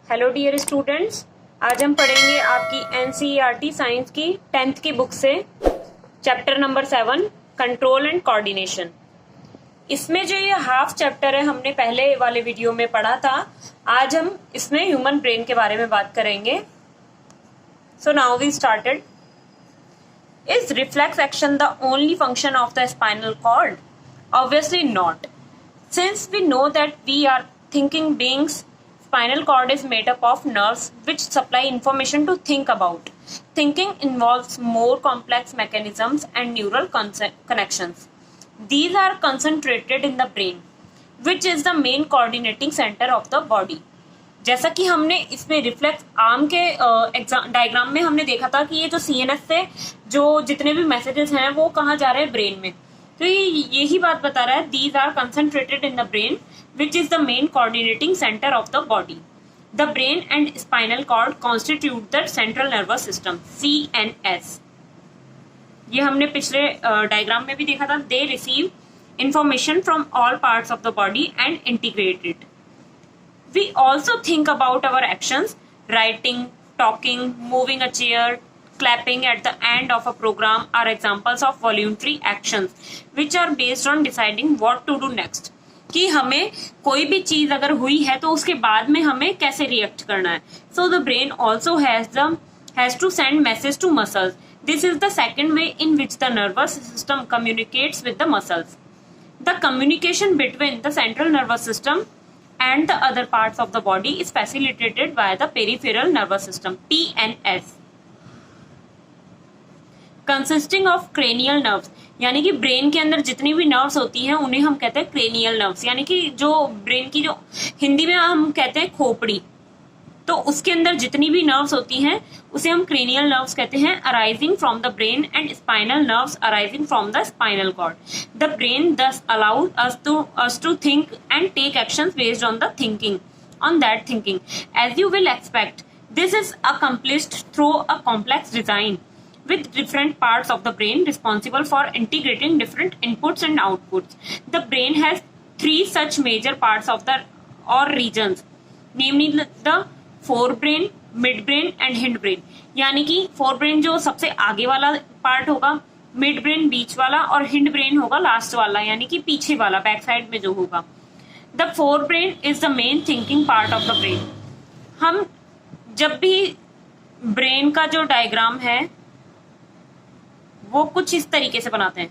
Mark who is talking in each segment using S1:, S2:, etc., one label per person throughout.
S1: Hello dear students, आज हम पढ़ेंगे आपकी एनसीईआरटी साइंस की 10th की बुक से chapter number 7 control and coordination. इसमें जो ये हाफ चैप्टर है हमने पहले वाले वीडियो में पढ़ा था। आज हम इसमें ह्यूमन ब्रेन के बारे में बात करेंगे। So now we started. Is reflex action the only function of the spinal cord? Obviously not, since we know that we are thinking beings. Spinal cord is made up of nerves which supply information to think about. Thinking involves more complex mechanisms and neural connections. These are concentrated in the brain, which is the main coordinating center of the body. जैसा कि हमने इसमें reflex arm के diagram में हमने देखा था कि ये जो सीएनएस से जो जितने भी मैसेजेस हैं वो कहाँ जा रहे हैं, ब्रेन में। तो ये यही बात बता रहा है, these are concentrated in the brain which is the main coordinating center of the body. The brain and spinal cord constitute the central nervous system, CNS. ये हमने पिछले डायग्राम में भी देखा था। They receive information from all parts of the body and integrate it. We also think about our actions, writing, talking, moving a chair, clapping at the end of a program are examples of voluntary actions which are based on deciding what to do next. कि हमें कोई भी चीज अगर हुई है तो उसके बाद में हमें कैसे रिएक्ट करना है। So the brain also has to send message to muscles. This is the second way in which the nervous system communicates with the muscles. The communication between the central nervous system and the other parts of the body is facilitated by the peripheral nervous system, PNS, consisting of cranial nerves. यानी कि brain के अंदर जितनी भी nerves होती हैं उन्हें हम कहते हैं क्रेनियल नर्व्स, यानी कि जो ब्रेन की जो हिंदी में हम कहते हैं खोपड़ी, तो उसके अंदर जितनी भी नर्व्स होती हैं उसे हम क्रेनियल नर्व्स कहते हैं, arising from the brain and spinal nerves arising from the spinal cord. The brain thus allows us to think and take actions based on the thinking, on that thinking. As you will expect, this is accomplished through a complex design with different parts of the brain responsible for integrating different inputs and outputs. The brain has 3 such major parts of the or regions, namely the forebrain, midbrain and hindbrain. यानी कि forebrain जो सबसे आगे वाला part होगा, midbrain बीच वाला और hindbrain होगा लास्ट वाला, यानी कि पीछे वाला, बैक साइड में जो होगा। The forebrain is the main thinking part of the brain. हम जब भी ब्रेन का जो डायग्राम है वो कुछ इस तरीके से बनाते हैं।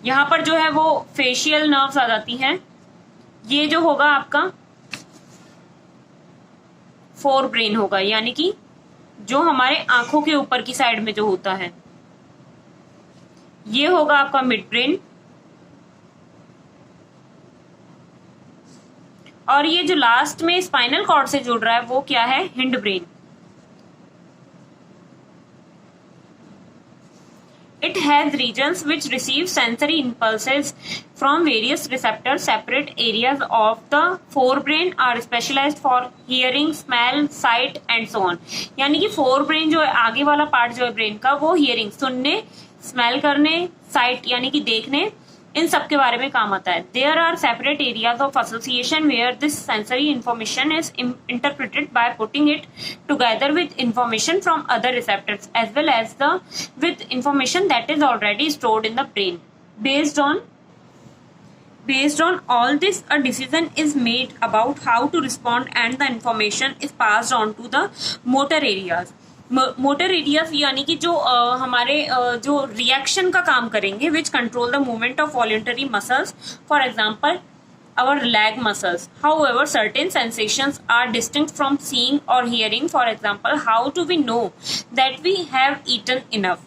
S1: यहां पर जो है वो फेशियल नर्व्स आ जाती हैं। ये जो होगा आपका फोर ब्रेन होगा, यानी कि जो हमारे आंखों के ऊपर की साइड में जो होता है। ये होगा आपका मिड ब्रेन, और ये जो लास्ट में स्पाइनल कॉर्ड से जुड़ रहा है वो क्या है, hind brain. It has regions which receive sensory impulses from various receptors. Separate areas of the forebrain are specialized for hearing, smell, sight and so on. यानी कि forebrain जो है, आगे वाला पार्ट जो है ब्रेन का, वो hearing, सुनने, स्मेल करने, sight यानी कि देखने, इन सब के बारे में काम आता है। There are separate areas of association where this sensory information is interpreted by putting it together with information from other receptors as well as with information that is already stored in the brain. Based on all this, a decision is made about how to respond and the information is passed on to the motor areas. Motor areas यानी कि जो हमारे जो reaction का काम करेंगे, which control the movement of voluntary muscles, for example our leg muscles. However, certain sensations are distinct from seeing or hearing. For example, how do we know that we have eaten enough?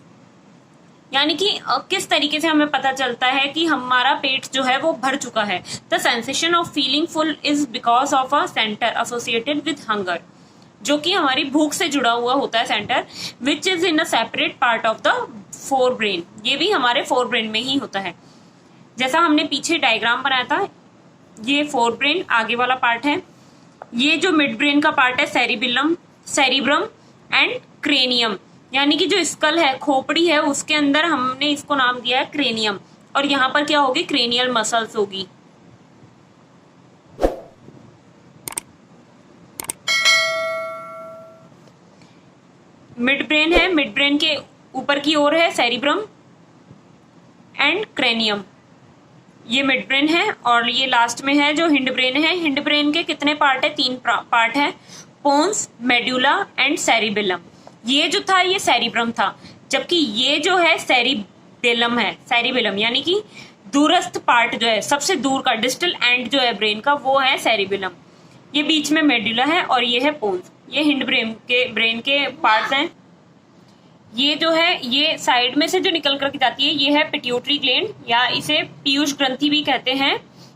S1: यानी कि किस तरीके से हमें पता चलता है कि हमारा पेट जो है वो भर चुका है। The sensation of feeling full is because of a center associated with hunger, जो कि हमारी भूख से जुड़ा हुआ होता है centre, which is in a separate part of the fore brain. ये भी हमारे फोर ब्रेन में ही होता है। जैसा हमने पीछे डायग्राम बनाया था, ये फोर ब्रेन आगे वाला पार्ट है। ये जो मिड ब्रेन का पार्ट है सेरिब्रम एंड क्रेनियम, यानी कि जो स्कल है, खोपड़ी है, उसके अंदर हमने इसको नाम दिया है क्रेनियम, और यहाँ पर क्या होगी, क्रेनियल मसल्स होगी। मिड ब्रेन है, मिड ब्रेन के ऊपर की ओर है सेरिब्रम एंड क्रेनियम, ये मिड ब्रेन है। और ये लास्ट में है जो हिंड ब्रेन है। हिंड ब्रेन के कितने पार्ट है? 3 पार्ट है, पोन्स, मेड्यूला एंड सेरिबेलम। ये जो था ये सेरिब्रम था, जबकि ये जो है सेरिबेलम है। सेरिबेलम यानी कि दूरस्थ पार्ट जो है, सबसे दूर का डिस्टल एंड जो है ब्रेन का, वो है सेरिबेलम। ये बीच में मेड्यूला है और ये है पोन्स। ये हिंड ब्रेन के पार्ट्स हैं। ये जो है ये साइड में से जो निकल करके जाती है ये है पिट्यूटरी ग्लैंड, या इसे पीयूष ग्रंथि भी कहते हैं।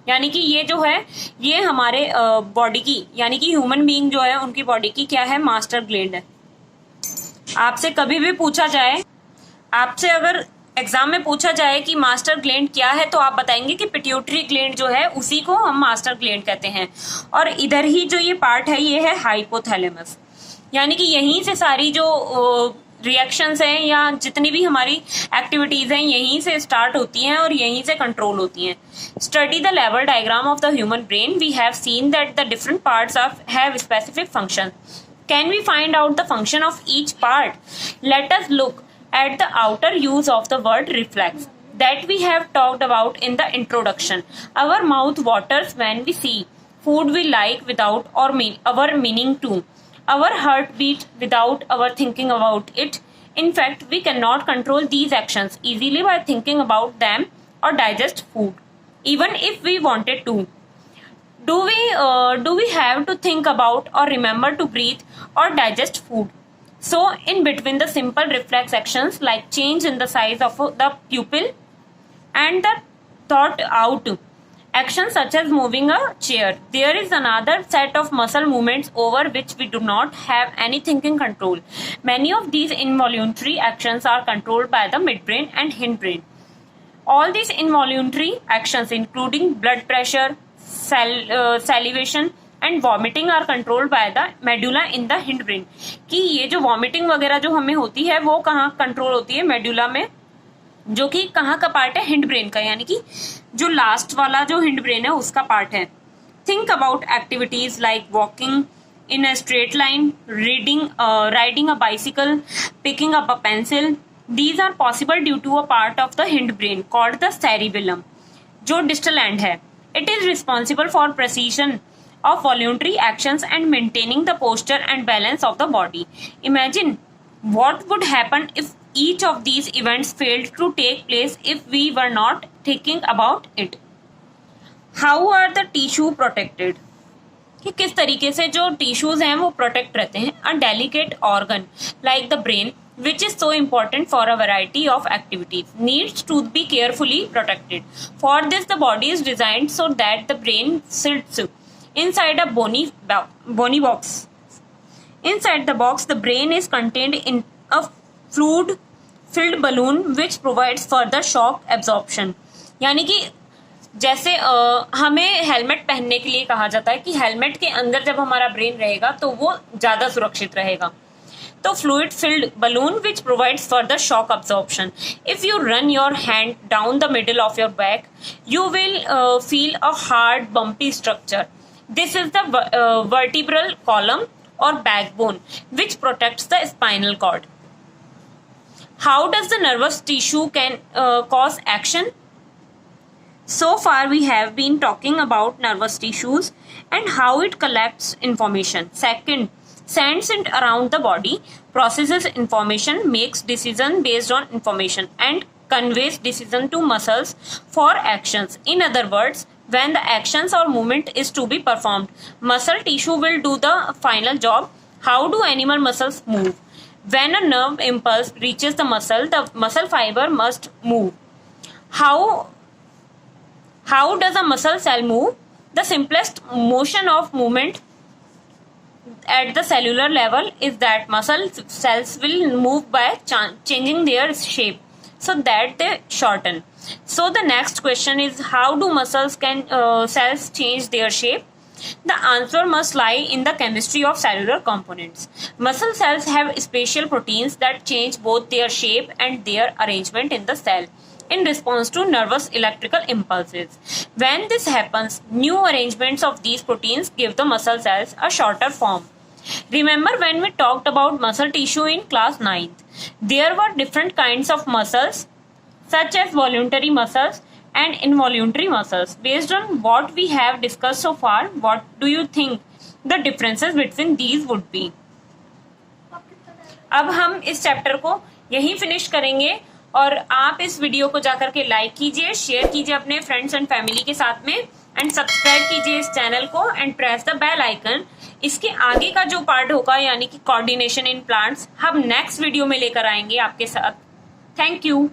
S1: यानी कि ये जो है ये हमारे बॉडी की, यानी कि ह्यूमन बीइंग जो है उनकी बॉडी की क्या है? मास्टर ग्लैंड है। आपसे कभी भी पूछा जाए, आपसे अगर एग्जाम में पूछा जाए कि मास्टर ग्लैंड क्या है, तो आप बताएंगे कि पिट्यूटरी ग्लैंड जो है उसी को हम मास्टर ग्लैंड कहते हैं। और इधर ही जो ये पार्ट है ये है हाइपोथैलेमस, यानी कि यहीं से सारी जो रिएक्शंस हैं या जितनी भी हमारी एक्टिविटीज हैं यहीं से स्टार्ट होती हैं और यहीं से कंट्रोल होती हैं। Study the level diagram of the human brain, we have seen that the different parts have specific function. Can we find out the function of each part? Let us look at the outer use of the word reflex that we have talked about in the introduction. Our mouth waters when we see food we like without our meaning to. Our heart beats without our thinking about it. In fact, we cannot control these actions easily by thinking about them or digest food, even if we wanted to. Do we have to think about or remember to breathe or digest food? So, in between the simple reflex actions like change in the size of the pupil and the thought out actions such as moving a chair, there is another set of muscle movements over which we do not have any thinking control. Many of these involuntary actions are controlled by the midbrain and hindbrain. All these involuntary actions, including blood pressure, salivation and vomiting are controlled by the medulla in the hind brain. कि ये जो vomiting वगैरह जो हमें होती है वो कहाँ कंट्रोल होती है? मेडुला में, जो कि कहाँ का पार्ट है? हिंड ब्रेन का, यानी कि जो लास्ट वाला जो हिंड ब्रेन है उसका पार्ट है। Think about activities like walking in a straight line, riding a bicycle, picking up a pencil. These are possible due to a part of the hind brain called the cerebellum, जो distal end है। It is responsible for precision of voluntary actions and maintaining the posture and balance of the body. Imagine what would happen if each of these events failed to take place if we were not thinking about it. How are the tissue protected? कि किस तरीके से जो tissues हैं वो protect रहते हैं। A delicate organ like the brain, which is so important for a variety of activities, needs to be carefully protected. For this, the body is designed so that the brain sits inside a bony box. Inside the box, the brain is contained in a fluid-filled balloon which provides further shock absorption. यानी कि जैसे हमें helmet पहनने के लिए कहा जाता है कि हेलमेट के अंदर जब हमारा ब्रेन रहेगा तो वो ज्यादा सुरक्षित रहेगा। तो fluid-filled balloon which provides further shock absorption. If you run your hand down the middle of your back, you will feel a hard, bumpy structure. This is the vertebral column or backbone which protects the spinal cord. How does the nervous tissue can cause action? So far we have been talking about nervous tissues and how it collects information. Second, sends it around the body, processes information, makes decision based on information, and conveys decision to muscles for actions. In other words, when the actions or movement is to be performed, muscle tissue will do the final job. How do animal muscles move? When a nerve impulse reaches the muscle fiber must move. How does a muscle cell move? The simplest motion of movement at the cellular level is that muscle cells will move by changing their shape so that they shorten. So the next question is, how do cells change their shape? The answer must lie in the chemistry of cellular components. Muscle cells have special proteins that change both their shape and their arrangement in the cell in response to nervous electrical impulses. When this happens, new arrangements of these proteins give the muscle cells a shorter form. Remember when we talked about muscle tissue in class 9th? There were different kinds of muscles such as voluntary muscles and involuntary muscles. Based on what we have discussed so far, what do you think the differences between these would be? अब हम इस chapter को यहीं finish करेंगे और आप इस video को जाकर के लाइक कीजिए, शेयर कीजिए अपने फ्रेंड्स एंड फैमिली के साथ में एंड सब्सक्राइब कीजिए इस चैनल को and press the bell icon. इसके आगे का जो पार्ट होगा यानी कि कोऑर्डिनेशन इन प्लांट्स हम नेक्स्ट वीडियो में लेकर आएंगे आपके साथ। Thank you.